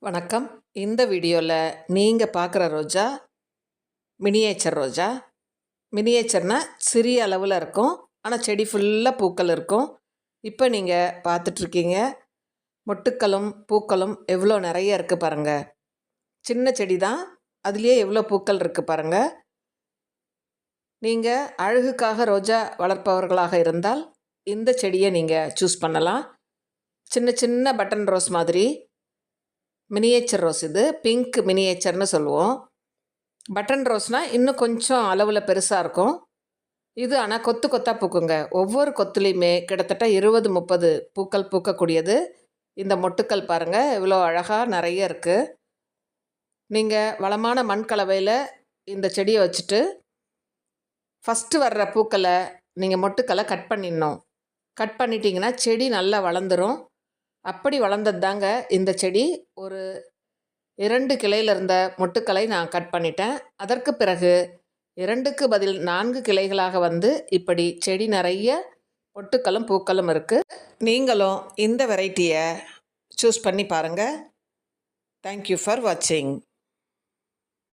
வணக்கம். இந்த வீடியோவில் நீங்கள் பார்க்குற ரோஜா மினியேச்சர் ரோஜா. மினியேச்சர்னா சிறிய அளவில் இருக்கும், ஆனால் செடி ஃபுல்லாக பூக்கள் இருக்கும். இப்போ நீங்கள் பார்த்துட்ருக்கீங்க, மொட்டுக்களும் பூக்களும் எவ்வளோ நிறைய இருக்குது பாருங்கள். சின்ன செடி தான், அதுலேயே எவ்வளோ பூக்கள் இருக்குது பாருங்கள். நீங்கள் அழகுக்காக ரோஜா வளர்ப்பவர்களாக இருந்தால் இந்த செடியை நீங்கள் சூஸ் பண்ணலாம். சின்ன சின்ன பட்டன் ரோஸ் மாதிரி மினியேச்சர் ரோஸ். இது பிங்க் மினியேச்சர்னு சொல்லுவோம். பட்டன் ரோஸ்னால் இன்னும் கொஞ்சம் அளவில் பெருசாக இருக்கும். இது ஆனால் கொத்து கொத்தாக பூக்குங்க. ஒவ்வொரு கொத்துலேயுமே கிட்டத்தட்ட 20-30 பூக்கள் பூக்கக்கூடியது. இந்த மொட்டுக்கள் பாருங்கள் இவ்வளோ அழகாக நிறைய இருக்குது. நீங்கள் வளமான மண் கலவையில் இந்த செடியை வச்சுட்டு ஃபஸ்ட்டு வர்ற பூக்களை நீங்கள் மொட்டுக்களை கட் பண்ணிடணும். கட் பண்ணிட்டீங்கன்னா செடி நல்லா வளர்ந்துடும். அப்படி வளர்ந்தது தாங்க இந்த செடி. ஒரு 2 கிளையில் இருந்த மொட்டுக்களை நான் கட் பண்ணிட்டேன். அதற்கு பிறகு 2க்கு பதில் 4 கிளைகளாக வந்து இப்படி செடி நிறைய மொட்டுக்களும் பூக்களும் இருக்குது. நீங்களும் இந்த வெரைட்டியை சூஸ் பண்ணி பாருங்கள். தேங்க்யூ ஃபார் வாட்சிங்.